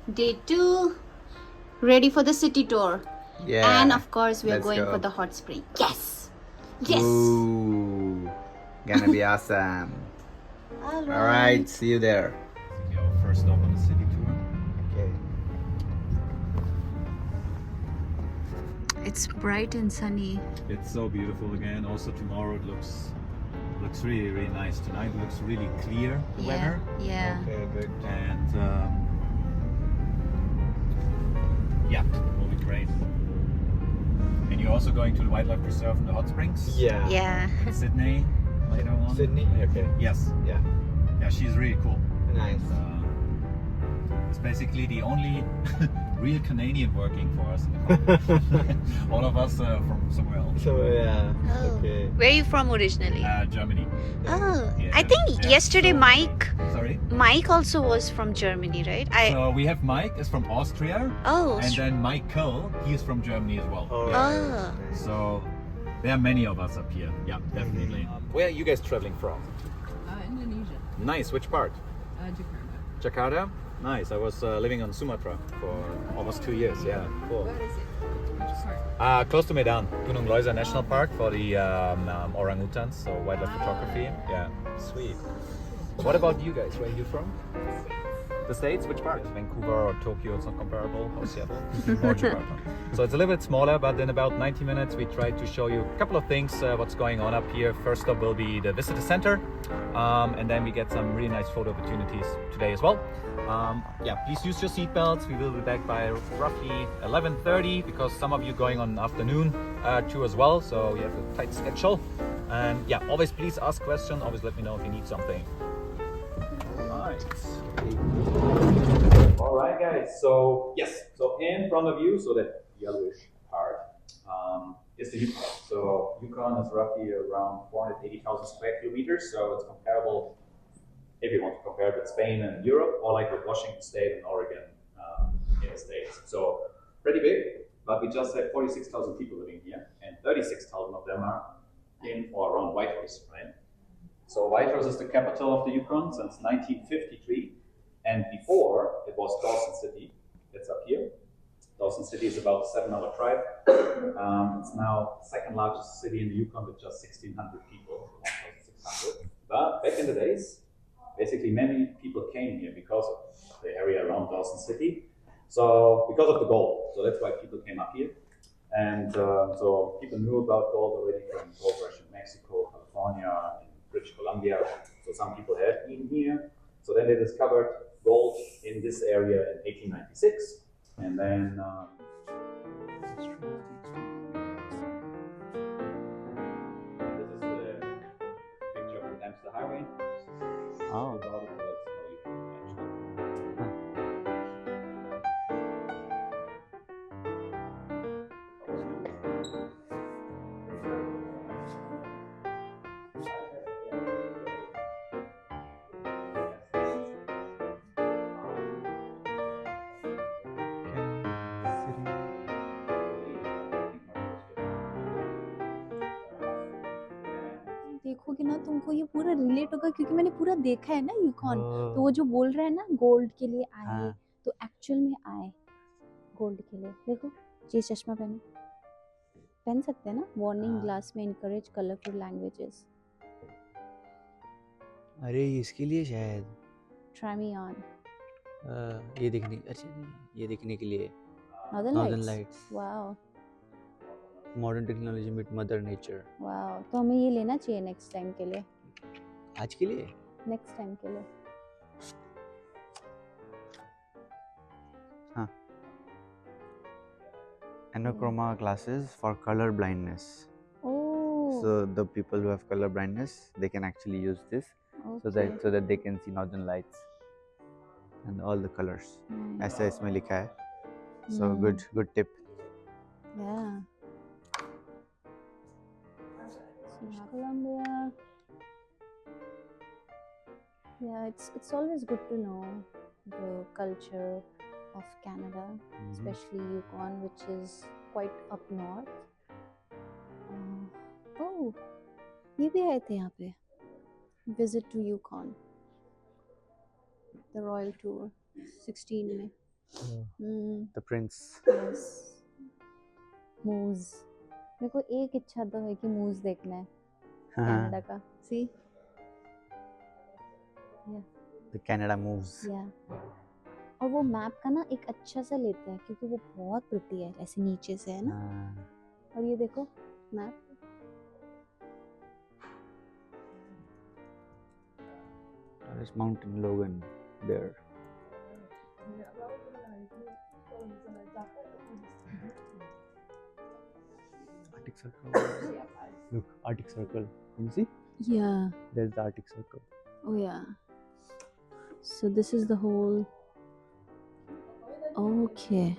Day 2, ready for the city tour. Yeah. And of course, we are let's going go. for the hot spring. Yes! Yes! Ooh, gonna be awesome. All right, see you there. Our first stop on the city tour. Okay. It's bright and sunny. It's so beautiful again. Also tomorrow it looks really nice. Tonight looks really clear, the weather. Yeah. Okay, good. And yeah, it will be great. And you're also going to the wildlife preserve in the hot springs? Yeah. Yeah. In Sydney later on? Sydney? Okay. Yes. Yeah. Yeah, she's really cool. Nice. It's basically the only real Canadian working for us in the company. All of us from somewhere else. So yeah. Oh. Okay. Where are you from originally? Germany. Oh, Yeah, I think yeah, yesterday so Mike Sorry? also was from Germany, right? So we have Mike is from Austria, Oh, and then Michael, he's from Germany as well. All Yeah. Oh. So there are many of us up here. Yeah, definitely. Where are you guys traveling from? Indonesia, Nice. Which part? Jakarta. Jakarta. Nice. I was living on Sumatra for almost 2 years. Yeah. Cool. Where is it? Which part? Close to Medan, Gunung Loisa National Park for the orangutans, so wildlife photography. Yeah, sweet. What about you guys? Where are you from? The States? Which part? Vancouver or Tokyo? It's not comparable. Or Seattle? Or Jakarta. So it's a little bit smaller, but in about 90 minutes we try to show you a couple of things, what's going on up here. First stop will be the visitor center, and then we get some really nice photo opportunities today as well. Yeah, please use your seatbelts. We will be back by roughly 11:30 because some of you going on afternoon tour as well, so we have a tight schedule. And yeah, always please ask questions. Always let me know if you need something. Right. All right, guys. So yes, so in front of you, so that yellowish part, is the Yukon. So Yukon is roughly around 480,000 square kilometers. So it's comparable, if you want to compare it with Spain and Europe, or like with Washington State and Oregon in the States. So pretty big, but we just have 46,000 people living here, and 36,000 of them are in or around Whitehorse, right? So Whitehorse is the capital of the Yukon since 1953, and before it was Dawson City. It's up here. Dawson City is about a 7-hour drive. It's now the second largest city in the Yukon with just 1,600 people, 1,600. But back in the days, basically many people came here because of the area around Dawson City. So because of the gold, so that's why people came up here. And so people knew about gold already from gold rush in Mexico, California, and British Columbia. So some people had been here. So then they discovered gold in this area in 1896. And then this is the picture of the Dempster Highway. Oh. So that's how you can mention. देखोगे ना तुमको ये पूरा relate होगा क्योंकि मैंने पूरा देखा है ना यूकॉन। तो वो जो बोल रहा है ना गोल्ड के लिए आए, हाँ। तो एक्चुअल में आए गोल्ड के लिए। देखो ये चश्मा पहन सकते हैं ना। वार्निंग हाँ। ग्लास में इनकरेज कलरफुल लैंग्वेजेस। अरे इसके लिए शायद ट्राई मी ऑन। ये देखने, अच्छा ये देखने के लिए northern lights. Wow modern technology with mother nature. Wow, तो हमें ये लेना चाहिए नेक्स्ट टाइम के लिए। आज के लिए नेक्स्ट टाइम के लिए हाँ। Anochroma glasses for color blindness. Oh So the people who have color blindness, they can actually use this so that they can see northern lights and all the colors. ऐसा इसमें लिखा है. So good tip. Yeah. Colombia. Yeah, it's always good to know the culture of Canada, especially Yukon, which is quite up north. Oh, ये भी आए थे यहाँ पे. Visit to Yukon. The Royal Tour, 16 में. The prince. Yes. Moose. मेरे को एक इच्छा तो है कि मूज देखना है कनाडा का. See? Yeah. The Canada moves. Yeah. और वो मैप का ना एक अच्छा सा लेते हैं क्योंकि वो बहुत प्रिटी है ऐसे नीचे से है ना. और ये देखो map. There's Mountain Logan there. Arctic Circle. Look, Arctic Circle. Can you see? Yeah. There's the Arctic Circle. Oh yeah. So this is the whole. Okay.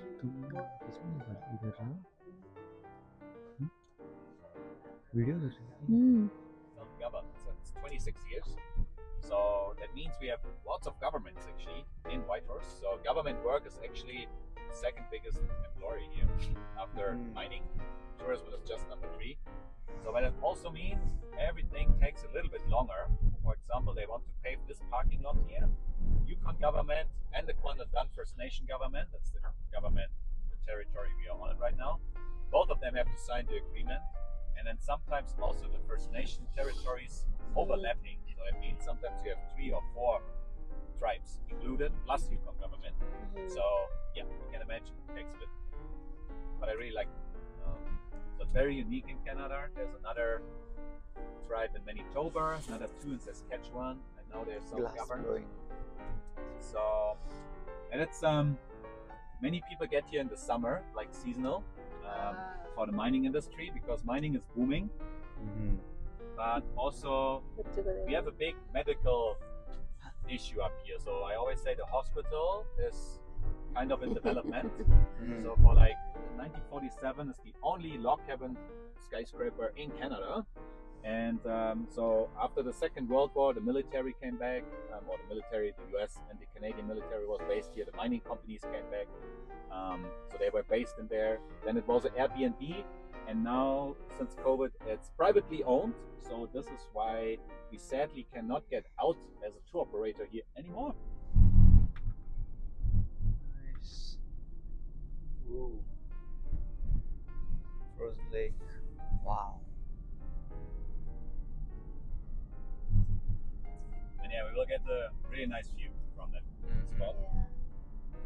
Video. Government since 26 years. So that means we have lots of governments actually in Whitehorse. So government work is actually the second biggest employer here after mining. Tourism is just number 3. So but it also means everything takes a little bit longer. For example, they want to pave this parking lot here. Yukon government and the Kwandon First Nation government, that's the government, the territory we are on it right now. Both of them have to sign the agreement. And then sometimes also the First Nation territories overlapping. So it means sometimes you have 3 or 4 tribes included, plus Yukon government. So yeah, you can imagine it takes a bit. But I really like it. So it's very unique in Canada. There's another tribe in Manitoba, another 2 in Saskatchewan, and now there's some government. So, and it's many people get here in the summer, like seasonal, for the mining industry because mining is booming. But also we have a big medical issue up here. So I always say the hospital is kind of in development. So for like 1947 is the only log cabin skyscraper in Canada. And so after the Second World War, the military came back, or the military, the US and the Canadian military was based here. The mining companies came back. So they were based in there. Then it was an Airbnb. And now, since COVID, it's privately owned. So this is why we sadly cannot get out as a tour operator here anymore. Nice. Ooh. Frozen Lake. Wow. And yeah, we will get a really nice view from that spot.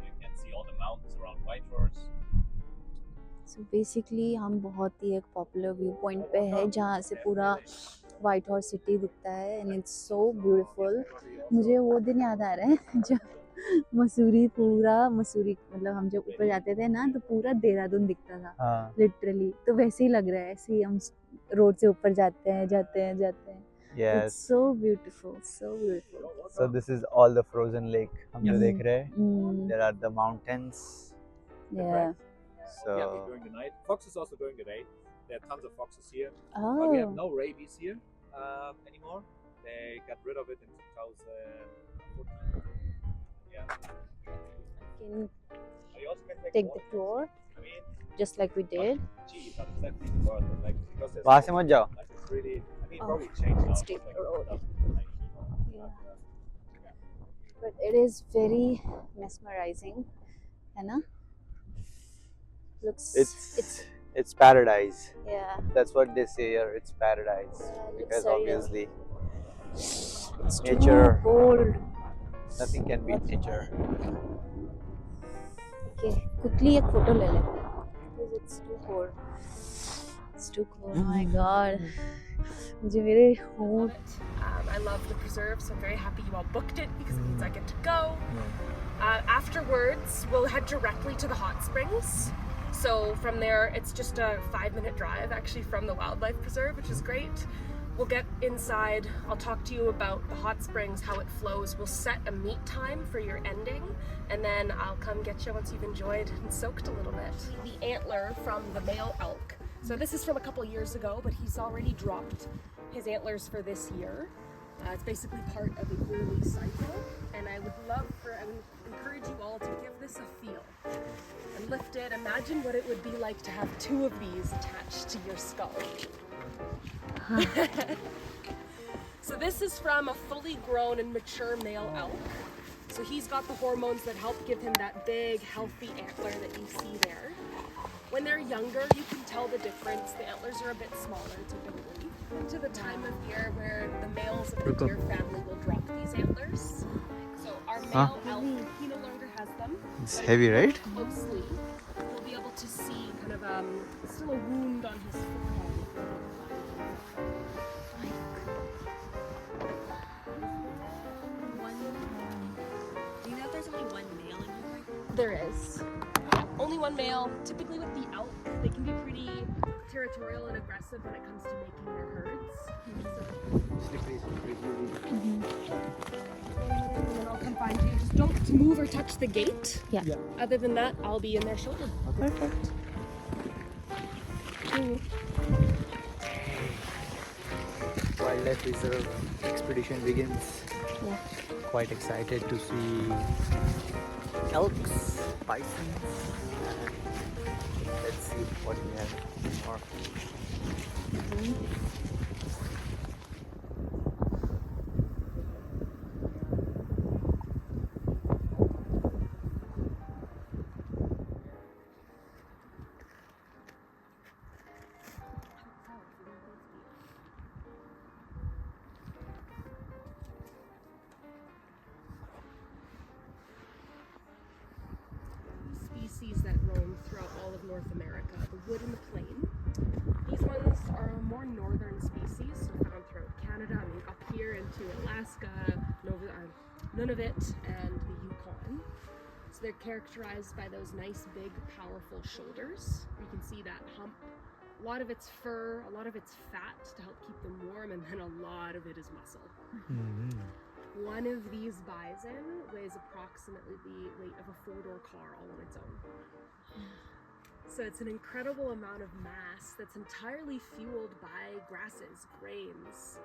You can see all the mountains around Whitehorse. So basically हम बहुत ही एक popular view point पे है जहाँ से पूरा white horse city दिखता है एंड इट्स सो ब्यूटीफुल. मुझे वो दिन याद आ रहा है जब मसूरी मतलब हम जब ऊपर जाते थे ना तो पूरा देहरादून दिखता था लिटरली. तो वैसे ही लग रहा है ऐसे ही हम रोड से ऊपर जाते हैं. Yes. It's so beautiful. So this is all the frozen lake हम जो देख रहे हैं. There are the mountains. Yeah. So yeah, during the night. Foxes also during the day. There are tons of foxes here. Oh. But we have no rabies here anymore. They got rid of it in 2014. Yeah. Can take the tour. I mean, just like we did. Gee, but it's definitely the world. Like because there's वहाँ से मत जाओ. like it's really. I mean, probably changed now. Let's take the road. Yeah. But it is very mesmerizing, है ना? Looks. It's paradise. Yeah. That's what they say here. It's paradise because surreal. obviously It's nature. too cold. Nothing can beat nature. Okay, quickly एक photo ले लेते हैं because it's too cold. It's too cold. Oh my God. मुझे मेरे होंठ. I love the preserve, so I'm very happy you all booked it because it means I get to go. Afterwards, we'll head directly to the hot springs. So from there, it's just a 5-minute drive actually from the wildlife preserve, which is great. We'll get inside. I'll talk to you about the hot springs, how it flows. We'll set a meet time for your ending, and then I'll come get you once you've enjoyed and soaked a little bit. The antler from the male elk. So this is from a couple years ago, but he's already dropped his antlers for this year. It's basically part of a yearly cycle, and I would encourage you all to give this a feel and lift it. Imagine what it would be like to have 2 of these attached to your skull. So this is from a fully grown and mature male elk. So he's got the hormones that help give him that big, healthy antler that you see there. When they're younger, you can tell the difference. The antlers are a bit smaller typically. Into the time of year where the males of the deer family will drop these antlers. So our male elk, he no longer has them. It's heavy, right? Closely, you'll be able to see kind of still a wound on his forehead. Do you know if there's only one male in here? There is. Only one male. Typically with the elk, they can be pretty territorial and aggressive when it comes to making their herds. And then I'll come find you. Just don't move or touch the gate. Yeah. Other than that, I'll be in there shortly. Perfect. Wildlife Reserve expedition begins. Yeah. Quite excited to see elks, bisons, and let's see what we have more. Species that roam throughout all of North America, the wood and the plain. These ones are a more northern species, so found throughout Canada, up here into Alaska, Nunavut, and the Yukon. So they're characterized by those nice, big, powerful shoulders. You can see that hump. A lot of it's fur, a lot of it's fat to help keep them warm, and then a lot of it is muscle. One of these bison weighs approximately the weight of a 4-door car all on its own. So it's an incredible amount of mass that's entirely fueled by grasses, grains,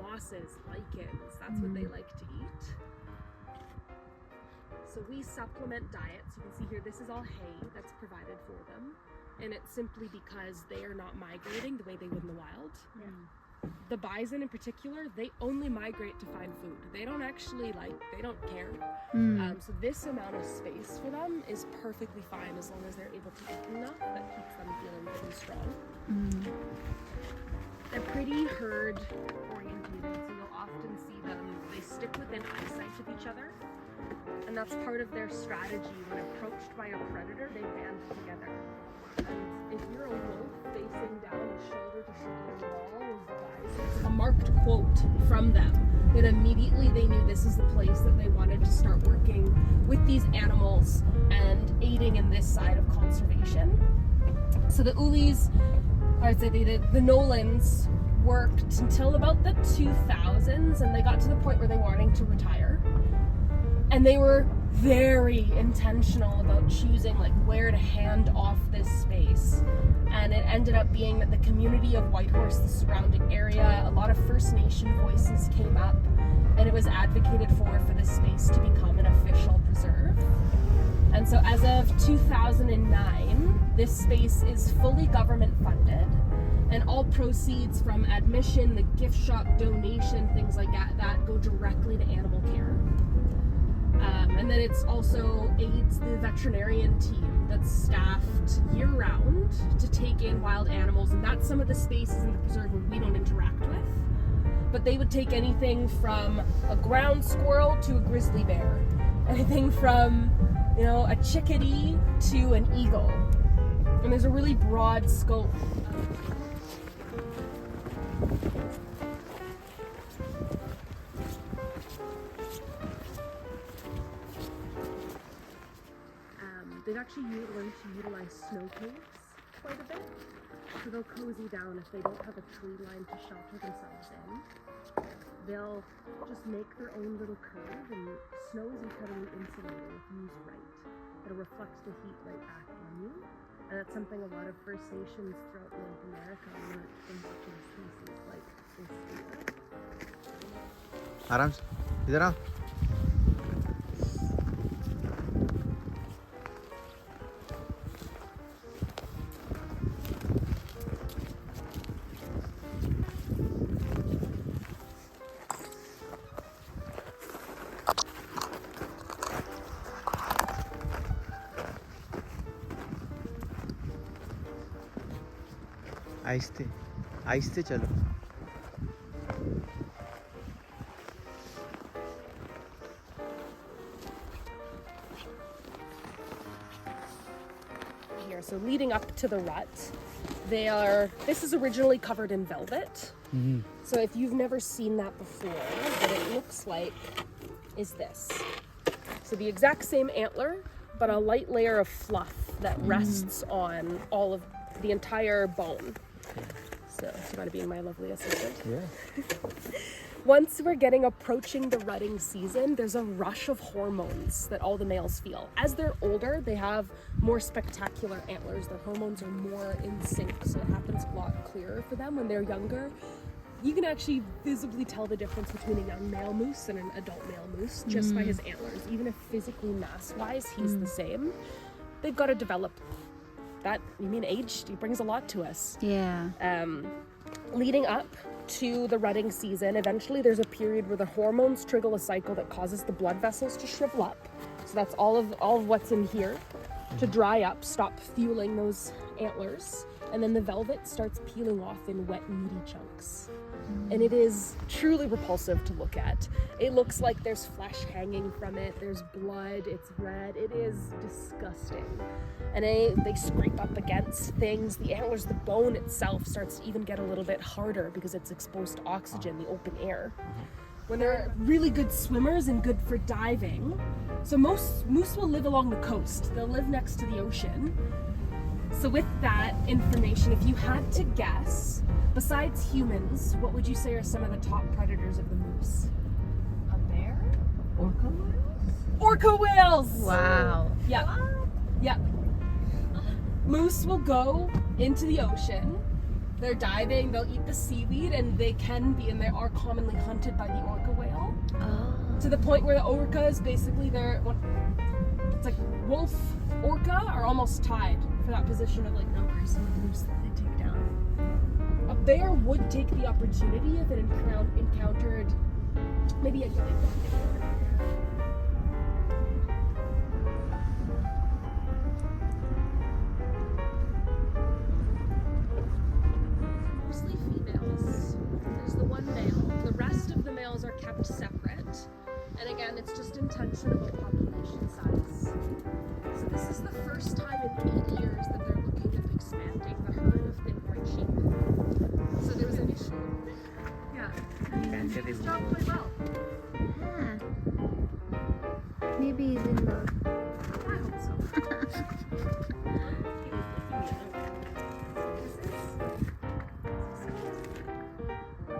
mosses, lichens. That's what they like to eat. So we supplement diets. You can see here, this is all hay that's provided for them. And it's simply because they are not migrating the way they would in the wild. The bison in particular, they only migrate to find food. They don't actually they don't care. So this amount of space for them is perfectly fine as long as they're able to eat enough that keeps them feeling pretty strong. They're pretty herd oriented, so you'll often see them, they stick within eyesight of each other. And that's part of their strategy. When approached by a predator, they band together. And if you're a wolf facing down a shoulder-to-shoulder wall with bison, a marked quote from them that immediately they knew this is the place that they wanted to start working with these animals and aiding in this side of conservation. So the Ulis, I'd say the Nolans worked until about the 2000s, and they got to the point where they were wanting to retire. And they were very intentional about choosing where to hand off this space. And it ended up being that the community of Whitehorse, the surrounding area, a lot of First Nation voices came up, and it was advocated for this space to become an official preserve. And so as of 2009, this space is fully government funded, and all proceeds from admission, the gift shop donation, things like that go directly to animal care. And then it's also aids the veterinarian team that's staffed year-round to take in wild animals, and that's some of the spaces in the preserve where we don't interact with. But they would take anything from a ground squirrel to a grizzly bear, anything from a chickadee to an eagle, and there's a really broad scope. They've actually learned to utilize snow caves quite a bit. So they'll cozy down if they don't have a tree line to shelter themselves in. They'll just make their own little curve, and snow is incredibly insulating if used right. It'll reflect the heat right back on you. And that's something a lot of First Nations throughout North America learned from watching species like this deer. आराम से इधर आओ. आहिस्ते आहिस्ते चलो. Here, so leading up to the rut, this is originally covered in velvet. So if you've never seen that before, what it looks like is this. So the exact same antler, but a light layer of fluff that rests on all of the entire bone. So, do you want to be my lovely assistant? Yeah. Once we're approaching the rutting season, there's a rush of hormones that all the males feel. As they're older, they have more spectacular antlers. Their hormones are more in sync, so it happens a lot clearer for them. When they're younger, you can actually visibly tell the difference between a young male moose and an adult male moose just by his antlers. Even if physically mass-wise he's the same, they've got to develop that. Age brings a lot to us. Yeah. Leading up to the rutting season, eventually there's a period where the hormones trigger a cycle that causes the blood vessels to shrivel up. So that's all of what's in here to dry up, stop fueling those antlers, and then the velvet starts peeling off in wet, meaty chunks. And it is truly repulsive to look at. It looks like there's flesh hanging from it, there's blood, it's red, it is disgusting. And they scrape up against things. The antlers, the bone itself starts to even get a little bit harder because it's exposed to oxygen, the open air. When they're really good swimmers and good for diving, so most moose will live along the coast. They'll live next to the ocean. So with that information, if you had to guess, besides humans, what would you say are some of the top predators of the moose? A bear? Orca whales? Orca whales! Wow. Yep. Yep. Moose will go into the ocean. They're diving, they'll eat the seaweed, and they can be, and they are commonly hunted by the orca whale. Oh. To the point where the orca is basically it's like wolf, orca are almost tied for that position of numbers of moose that they take down. A bear would take the opportunity if it encountered maybe a giant mostly females. There's the one male. The rest of the males are kept separate. And again, it's just intention about population size. So this is the first time in 8 years that they're looking at expanding the herd of thin white sheep. So there was an issue. Yeah. He's done quite well. Yeah. Maybe he's in the... I hope so.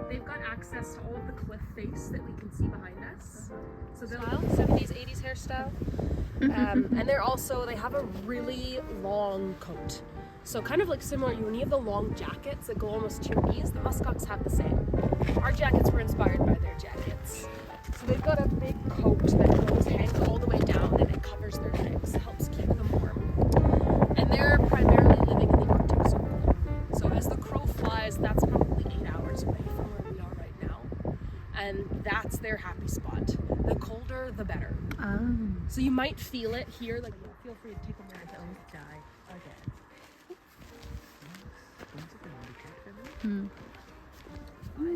They've got access to all of the cliff face that we can see behind us. So they're 70s, 80s hairstyle. And they have a really long coat. So kind of similar, when you have the long jackets that go almost to your knees, the muskox have the same. Our jackets were inspired by their jackets. So they've got a big coat that hangs all the way down and it covers their legs, helps keep them warm. And they're primarily living in the Arctic Circle. So as the crow flies, that's probably 8 hours away from where we are right now. And that's their happy spot. The colder, the better. Oh. So you might feel it here, feel free to take a moment. Don't die. Okay. Hmm. And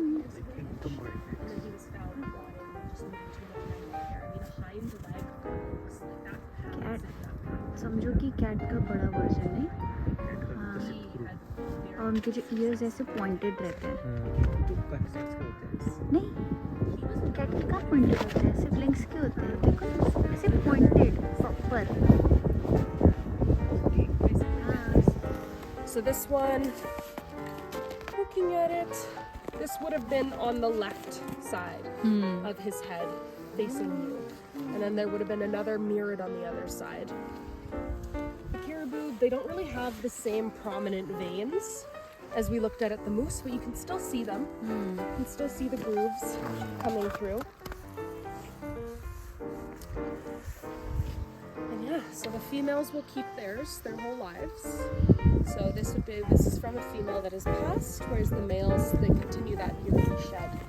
then he was found lying, just looking too much down the hair. A hind leg looks like that. Cat. समझो कि cat का बड़ा version है. और उनके जो years ऐसे pointed रहते हैं. नहीं, कैट का पॉइंटेड होता है, सिबलिंग्स के होते हैं, देखो ऐसे pointed proper. So this one, looking at it, this would have been on the left side of his head, facing you. And then there would have been another mirrored on the other side. The caribou, they don't really have the same prominent veins as we looked at the moose, but you can still see them. You can still see the grooves coming through. And yeah, so the females will keep theirs their whole lives. So this is from a female that has passed, whereas the males, they continue that yearly shed.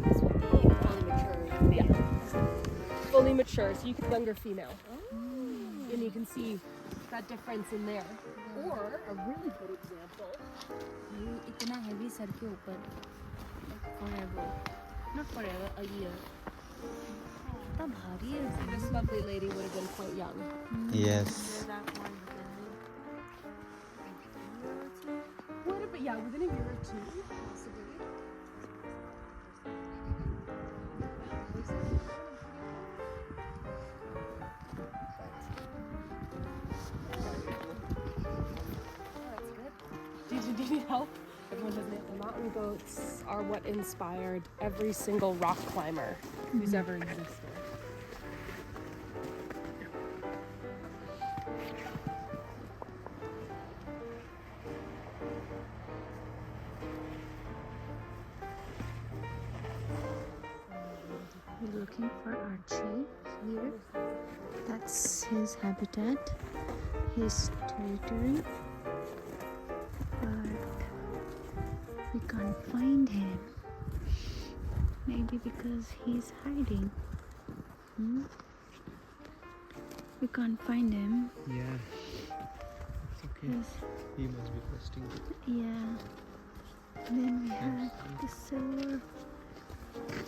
This would be fully mature. Yeah. Fully mature, so you can younger female. And you can see that difference in there. Or a really good example. ये इतना heavy sir के ऊपर, forever, not forever, a year. इतना भारी है. This lovely lady would have been quite young. Yes. What about, yeah, within a year or two, possibly. Did you need help? Everyone doesn't it. The mountain goats are what inspired every single rock climber who's ever existed. We're looking for Archie here. That's his habitat, his territory. But we can't find him. Maybe because he's hiding. We can't find him. Yeah. It's okay. He's, He must be resting. yeah. Then we have the silver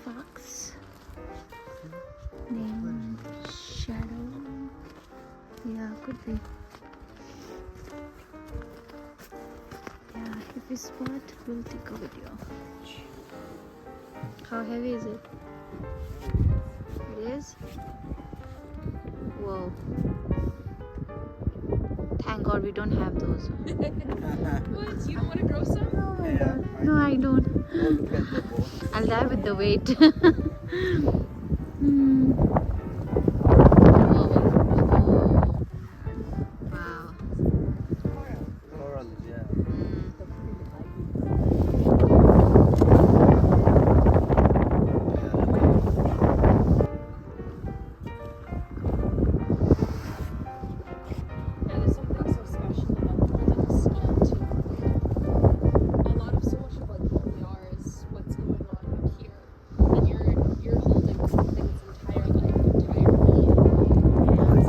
fox named Shadow. Yeah, could be. Yeah, if we spot, we'll take a video. How heavy is it? It is? Whoa. Thank God we don't have those. What? You don't want to grow some? No, I don't. Look at the bone. I'll die with the weight. Wow. Corals, yeah. Yeah, there's something so special about holding a skull too. A lot of so much of like who we are is what's going on here, and you're holding something's entire life, entire being.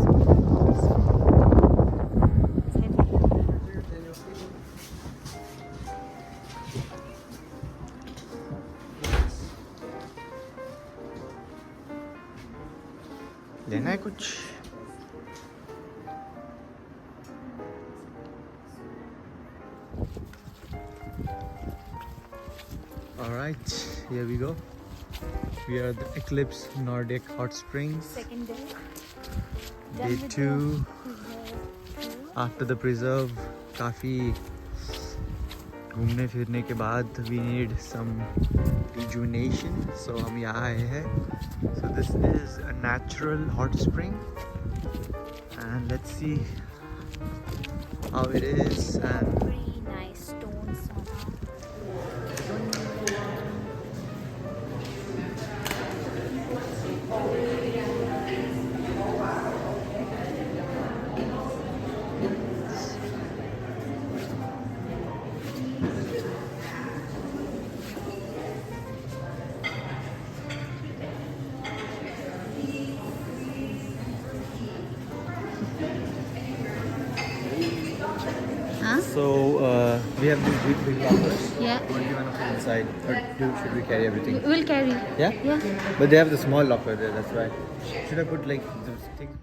लेना है कुछ? Alright, here we go. We are at the Eclipse Nordic Hot Springs. Second day. Day 2 after the preserve. काफी घूमने फिरने के बाद we need some rejuvenation, so हम यहाँ आए हैं. So this is a natural hot spring, and let's see how it is. And Pretty nice stones. Huh? so we have these big lockers. Yeah. What do you want to put inside, or should we carry everything? We'll carry. Yeah? Yeah. But they have the small locker there, that's why. Should I put like this thing?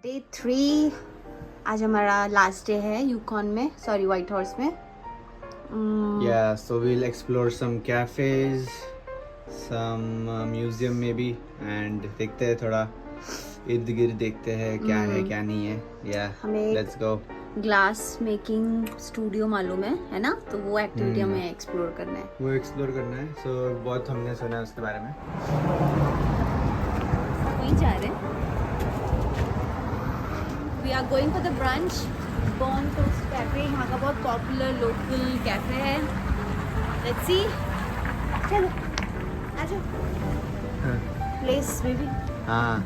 Day 3 आज हमारा last day है Yukon में, sorry white horse में. Yeah, so we'll explore some cafes, some museum maybe, and देखते हैं थोड़ा इर्द गिर्द देखते हैं क्या है क्या नहीं है. Yeah, हमें let's go. Glass making studio मालूम है ना, तो वो एक्टिविटी हमें एक्सप्लोर करना है. वो एक्सप्लोर करना है. So बहुत हमने सुना है उसके बारे में. वहीं जा रहे हैं. We are going for the brunch. Burnt Toast Cafe यहाँ का बहुत पॉपुलर लोकल कैफे है. Let's see. चलो आ जाओ. Place baby. हाँ.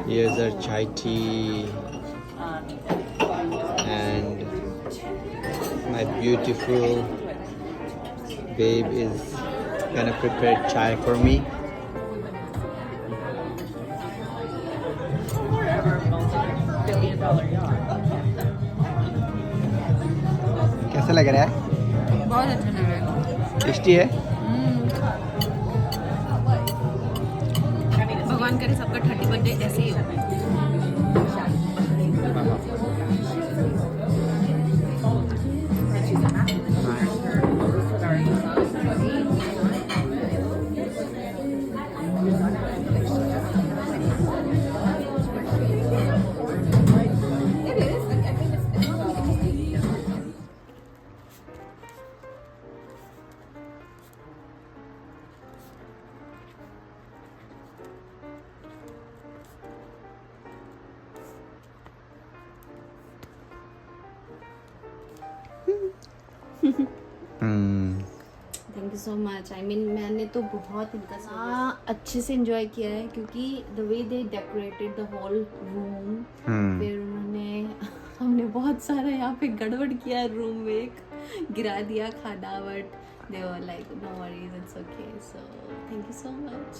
Here's our chai tea, and my beautiful babe is gonna prepare chai for me. कैसा लग रहा है? बहुत अच्छा लग रहा है. टेस्टी है? भगवान करे सबका 30 बर्थडे ऐसे ही हो. Thank you so much. I mean मैंने तो बहुत इनका अच्छे से एंजॉय किया है, क्योंकि the way they decorated the whole room. फिर हमने बहुत सारा यहाँ पे गड़बड़ किया रूम में, गिरा दिया खाना, but they were like no worries, it's okay. So thank you so much.